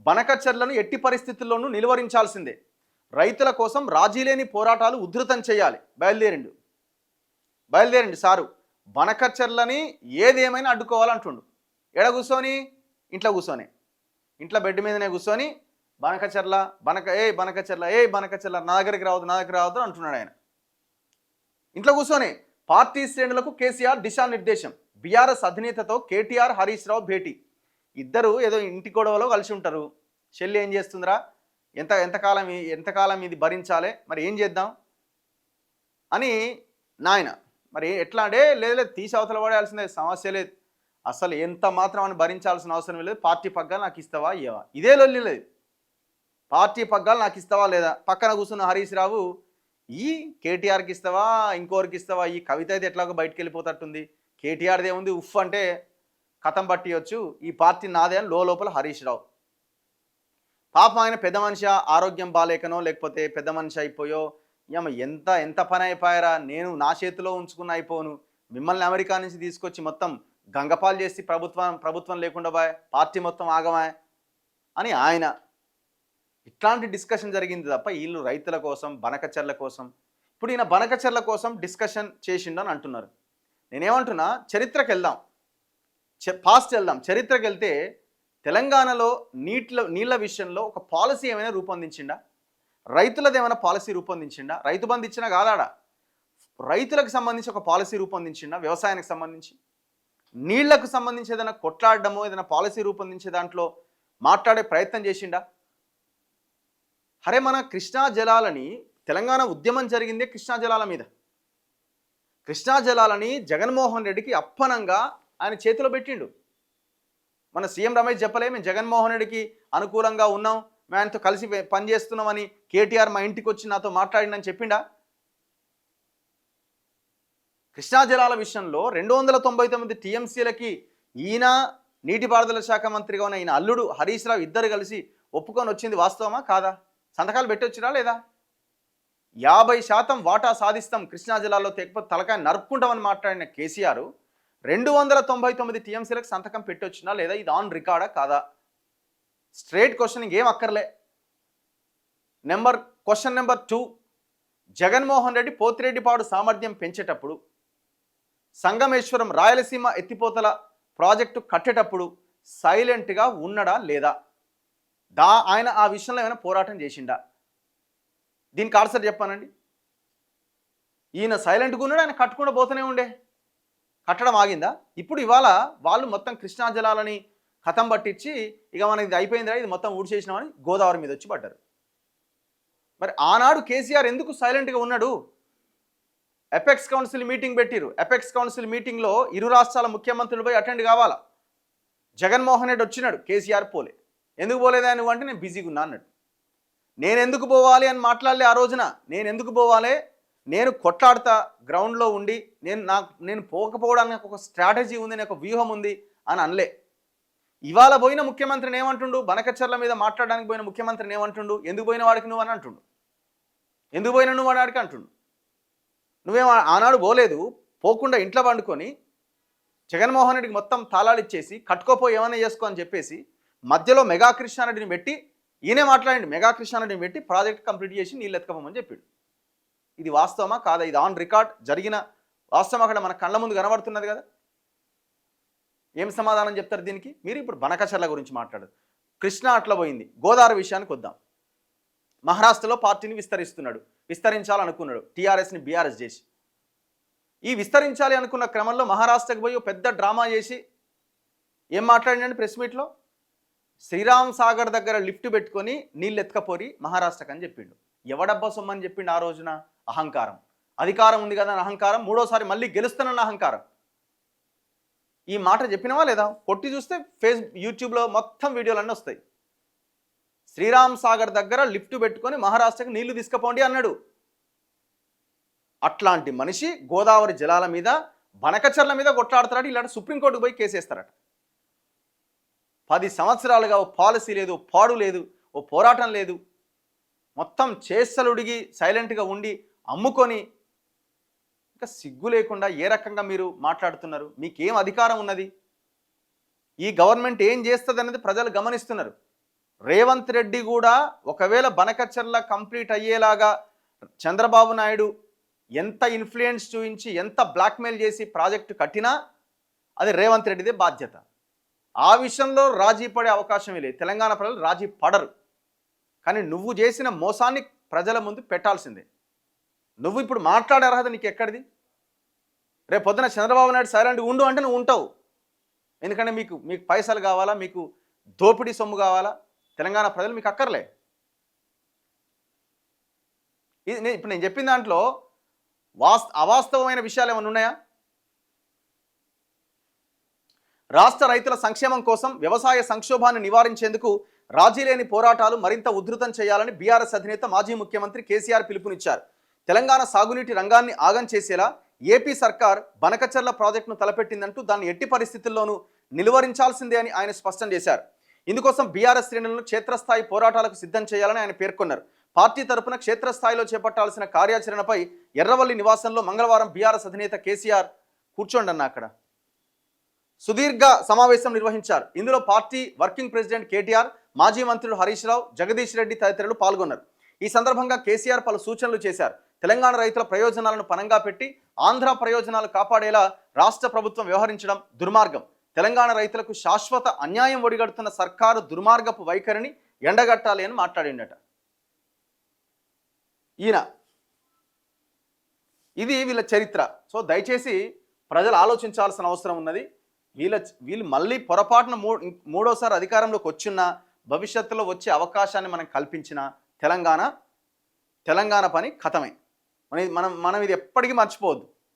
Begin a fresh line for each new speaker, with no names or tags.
బనకచెర్లను ఎట్టి పరిస్థితుల్లోనూ నిలువరించాల్సిందే. రైతుల కోసం రాజీలేని పోరాటాలు ఉధృతం చేయాలి. బయలుదేరండి సారు. బనకచెర్లని ఏదేమైనా అడ్డుకోవాలంటుండు. ఎడ కూర్చొని? ఇంట్లో కూర్చొని, ఇంట్లో బెడ్ మీదనే కూర్చొని బనకచెర్ల బనకచెర్ల నా దగ్గరికి రావద్దు అంటున్నాడు ఆయన. ఇంట్లో కూర్చొని పార్టీ శ్రేణులకు కేసీఆర్ దిశానిర్దేశం. బీఆర్ఎస్ అధినేతతో కేటీఆర్ హరీష్ రావు భేటీ. ఇద్దరు ఏదో ఇంటి గొడవలో కలిసి ఉంటారు. చెల్లి ఏం చేస్తుందిరా, ఎంతకాలం ఇది భరించాలి, మరి ఏం చేద్దాం అని నాయన. మరి ఎట్లా అంటే లేదు తీసి అవతల పడేయాల్సిందే, సమస్య లేదు, అసలు ఎంత మాత్రం అని భరించాల్సిన అవసరం లేదు. పార్టీ పగ్గాలు నాకు ఇస్తావా ఇవ్వవా, ఇదే లొల్లి లేదు. పార్టీ పగ్గాలు నాకు ఇస్తావా లేదా. పక్కన కూర్చున్న హరీష్ రావు ఈ కేటీఆర్కి ఇస్తావా ఇంకోరికి ఇస్తావా, ఈ కవిత అయితే ఎట్లాగో బయటకు వెళ్ళిపోతట్టుంది, కేటీఆర్దే ఉంది ఉఫ్ అంటే కథం పట్టియొచ్చు, ఈ పార్టీ నాదే అని లోపల హరీష్ రావు. పాపం ఆయన పెద్ద మనిషి, ఆరోగ్యం బాలేకనో లేకపోతే పెద్ద మనిషి అయిపోయో ఎంత పని అయిపోయారా, నేను నా చేతిలో ఉంచుకున్న అయిపోను, మిమ్మల్ని అమెరికా నుంచి తీసుకొచ్చి మొత్తం గంగపాలు చేసి ప్రభుత్వం లేకుండా పార్టీ మొత్తం ఆగమాయ్ అని ఆయన. ఇట్లాంటి డిస్కషన్ జరిగింది తప్ప వీళ్ళు రైతుల కోసం బనకచెర్ల కోసం. ఇప్పుడు ఈయన బనకచెర్ల కోసం డిస్కషన్ చేసిండని అంటున్నారు. నేనేమంటున్నా, చరిత్రకు వెళ్దాం, పాస్ట్ వెళ్దాం. చరిత్రకు వెళ్తే తెలంగాణలో నీళ్ల విషయంలో ఒక పాలసీ ఏమైనా రూపొందించిండా? రైతులది ఏమైనా పాలసీ రూపొందించిండా? రైతు బంధు ఇచ్చినా కాదాడా, రైతులకు సంబంధించి ఒక పాలసీ రూపొందించిండా? వ్యవసాయానికి సంబంధించి నీళ్లకు సంబంధించి ఏదైనా కొట్లాడడమో ఏదైనా పాలసీ రూపొందించే దాంట్లో మాట్లాడే ప్రయత్నం చేసిండా? అరే మన కృష్ణా జలాలని, తెలంగాణ ఉద్యమం జరిగిందే కృష్ణా జలాల మీద. కృష్ణా జలాలని జగన్మోహన్ రెడ్డికి అప్పనంగా ఆయన చేతిలో పెట్టిండు. మన సీఎం రమేష్ చెప్పలే, మేము జగన్మోహన్ రెడ్డికి అనుకూలంగా ఉన్నాం, మేము ఆయనతో కలిసి పనిచేస్తున్నామని కేటీఆర్ మా ఇంటికి వచ్చి నాతో మాట్లాడిందని చెప్పిండా? కృష్ణా జలాల విషయంలో 299 టీఎంసీలకి ఈయన నీటిపారుదల శాఖ మంత్రిగా ఉన్న ఈయన అల్లుడు హరీష్ రావు ఇద్దరు కలిసి ఒప్పుకొని వచ్చింది వాస్తవమా కాదా? సంతకాలు పెట్టొచ్చినా లేదా? 50% వాటా సాధిస్తాం కృష్ణా జలాల్లో, తెకపోతే తలకాయ నరుక్కుంటామని మాట్లాడిన కేసీఆర్ 299 టీఎంసీలకు సంతకం పెట్టొచ్చినా లేదా? ఇది ఆన్ రికార్డా కాదా? స్ట్రేట్ క్వశ్చన్, ఇంకేం అక్కర్లే. క్వశ్చన్ నెంబర్ 2, జగన్మోహన్ రెడ్డి పోతిరెడ్డిపాడు సామర్థ్యం పెంచేటప్పుడు, సంగమేశ్వరం రాయలసీమ ఎత్తిపోతల ప్రాజెక్టు కట్టేటప్పుడు సైలెంట్గా ఉన్నాడా లేదా? ఆయన ఆ విషయంలో ఏమైనా పోరాటం చేసిండా? దీనికి ఆన్సర్ చెప్పానండి. ఈయన సైలెంట్గా ఉన్నాడు, ఆయన కట్టకుండా పోతూనే ఉండే, కట్టడం ఆగిందా? ఇప్పుడు ఇవాళ వాళ్ళు మొత్తం కృష్ణా జలాలని కథం పట్టించి ఇక మనకి ఇది అయిపోయిందిరా, ఇది మొత్తం ఊడ్చేసినామని గోదావరి మీద వచ్చి పడ్డారు. మరి ఆనాడు కేసీఆర్ ఎందుకు సైలెంట్గా ఉన్నాడు? ఎపెక్స్ కౌన్సిల్ మీటింగ్ పెట్టిరు. ఎపెక్స్ కౌన్సిల్ మీటింగ్లో ఇరు రాష్ట్రాల ముఖ్యమంత్రులు పోయి అటెండ్ కావాలా. జగన్మోహన్ రెడ్డి వచ్చినాడు, కేసీఆర్ పోలే. ఎందుకు పోలేదా నువ్వు అంటే నేను బిజీగా ఉన్నా అన్నాడు. నేను ఎందుకు పోవాలి అని మాట్లాడలే ఆ రోజున. నేను ఎందుకు పోవాలి, నేను కొట్లాడతా గ్రౌండ్లో ఉండి, నేను పోకపోవడానికి ఒక స్ట్రాటజీ ఉంది, నాకు ఒక వ్యూహం ఉంది అని అనలే. ఇవాళ పోయిన ముఖ్యమంత్రిని ఏమంటుండు? బనకచెర్ల మీద మాట్లాడడానికి పోయిన ముఖ్యమంత్రిని ఏమంటుండు? ఎందుకు పోయిన వాడికి నువ్వు అని అంటుండు. ఎందుకు పోయినా నువ్వు వాడికి అంటుండు. నువ్వేం ఆనాడు పోలేదు, పోకుండా ఇంట్లో పండుకొని జగన్మోహన్ రెడ్డికి మొత్తం తాళాలు ఇచ్చేసి కట్టుకోపోయి ఏమైనా చేసుకో అని చెప్పేసి మధ్యలో మెగా కృష్ణారెడ్డిని పెట్టి ఈయనే మాట్లాడండి, మెగా కృష్ణారెడ్డిని పెట్టి ప్రాజెక్ట్ కంప్లీట్ చేసి నీళ్ళు ఎత్తుకోమని చెప్పాడు. ఇది వాస్తవమా కాదా? ఇది ఆన్ రికార్డ్ జరిగిన వాస్తవం అక్కడ మన కళ్ళ ముందు కనబడుతున్నది కదా. ఏం సమాధానం చెప్తారు దీనికి? మీరు ఇప్పుడు బనకచెర్ల గురించి మాట్లాడదు. కృష్ణా అట్లా పోయింది. గోదావరి విషయానికి వద్దాం. మహారాష్ట్రలో పార్టీని విస్తరించాలనుకున్నాడు, టీఆర్ఎస్ని బీఆర్ఎస్ చేసి. ఈ విస్తరించాలి అనుకున్న క్రమంలో మహారాష్ట్రకు పోయి పెద్ద డ్రామా చేసి ఏం మాట్లాడినండి ప్రెస్ మీట్లో? శ్రీరామ్ సాగర్ దగ్గర లిఫ్ట్ పెట్టుకొని నీళ్ళు ఎత్తుకపోరి మహారాష్ట్రకు అని చెప్పిండు. ఎవడబ్బా సొమ్మని చెప్పిండు ఆ రోజున? అహంకారం. అధికారం ఉంది కదా అని అహంకారం, మూడోసారి మళ్ళీ గెలుస్తానన్న అహంకారం. ఈ మాట చెప్పినవా లేదా? కొట్టి చూస్తే యూట్యూబ్లో మొత్తం వీడియోలన్నీ వస్తాయి. శ్రీరామ్ సాగర్ దగ్గర లిఫ్ట్ పెట్టుకొని మహారాష్ట్రకు నీళ్లు తీసుకుపోండి అన్నాడు. అట్లాంటి మనిషి గోదావరి జలాల మీద బనకచెర్ల మీద కొట్లాడతారట. ఇలాంటి సుప్రీంకోర్టుకు పోయి కేసేస్తారట. 10 సంవత్సరాలుగా ఓ పాలసీ లేదు, పాడు లేదు, ఓ పోరాటం లేదు. మొత్తం చేస్తలుడిగి సైలెంట్గా ఉండి అమ్ముకొని ఇంకా సిగ్గు లేకుండా ఏ రకంగా మీరు మాట్లాడుతున్నారు? మీకేం అధికారం ఉన్నది? ఈ గవర్నమెంట్ ఏం చేస్తుంది అనేది ప్రజలు గమనిస్తున్నారు. రేవంత్ రెడ్డి కూడా ఒకవేళ బనకచర్ల కంప్లీట్ అయ్యేలాగా చంద్రబాబు నాయుడు ఎంత ఇన్ఫ్లుయెన్స్ చూపించి ఎంత బ్లాక్మెయిల్ చేసి ప్రాజెక్టు కట్టినా అది రేవంత్ రెడ్డిదే బాధ్యత. ఆ విషయంలో రాజీ పడే అవకాశమే లేదు. తెలంగాణ ప్రజలు రాజీ పడరు. కానీ నువ్వు చేసిన మోసాన్ని ప్రజల ముందు పెట్టాల్సిందే. నువ్వు ఇప్పుడు మాట్లాడే అర్హత నీకు ఎక్కడిది? రేపు పొద్దున చంద్రబాబు నాయుడు సైలెంట్ ఉండు అంటే నువ్వు ఉంటావు. ఎందుకంటే మీకు పైసలు కావాలా, మీకు దోపిడీ సొమ్ము కావాలా? తెలంగాణ ప్రజలు మీకు అక్కర్లే. ఇది ఇప్పుడు నేను చెప్పిన దాంట్లో అవాస్తవమైన విషయాలు ఏమైనా ఉన్నాయా? రాష్ట్ర రైతుల సంక్షేమం కోసం వ్యవసాయ సంక్షోభాన్ని నివారించేందుకు రాజీ లేని పోరాటాలు మరింత ఉధృతం చేయాలని బీఆర్ఎస్ అధినేత మాజీ ముఖ్యమంత్రి కేసీఆర్ పిలుపునిచ్చారు. తెలంగాణ సాగునీటి రంగాన్ని ఆగం చేసేలా ఏపీ సర్కార్ బనకచర్ల ప్రాజెక్టును తలపెట్టిందంటూ దాన్ని ఎట్టి పరిస్థితుల్లోనూ నిలువరించాల్సిందే అని ఆయన స్పష్టం చేశారు. ఇందుకోసం బీఆర్ఎస్ శ్రేణులను క్షేత్రస్థాయి పోరాటాలకు సిద్ధం చేయాలని ఆయన పేర్కొన్నారు. పార్టీ తరపున క్షేత్రస్థాయిలో చేపట్టాల్సిన కార్యాచరణపై ఎర్రవల్లి నివాసంలో మంగళవారం బీఆర్ఎస్ అధినేత కేసీఆర్ కూర్చోండన్న అక్కడ సుదీర్ఘ సమావేశం నిర్వహించారు. ఇందులో పార్టీ వర్కింగ్ ప్రెసిడెంట్ కేటీఆర్, మాజీ మంత్రులు హరీష్ రావు, జగదీష్ రెడ్డి తదితరులు పాల్గొన్నారు. ఈ సందర్భంగా కేసీఆర్ పలు సూచనలు చేశారు. తెలంగాణ రైతుల ప్రయోజనాలను పనంగా పెట్టి ఆంధ్ర ప్రయోజనాలు కాపాడేలా రాష్ట్ర ప్రభుత్వం వ్యవహరించడం దుర్మార్గం. తెలంగాణ రైతులకు శాశ్వత అన్యాయం ఒడిగడుతున్న సర్కారు దుర్మార్గపు వైఖరిని ఎండగట్టాలి అని మాట్లాడిండట ఈయన. ఇది వీళ్ళ చరిత్ర. సో దయచేసి ప్రజలు ఆలోచించాల్సిన అవసరం ఉన్నది. వీళ్ళు మళ్ళీ పొరపాటున మూడోసారి అధికారంలోకి వచ్చిన భవిష్యత్తులో వచ్చే అవకాశాన్ని మనం కల్పించిన తెలంగాణ పని ఖతమే. మనం ఇది ఎప్పటికీ మర్చిపోవద్దు.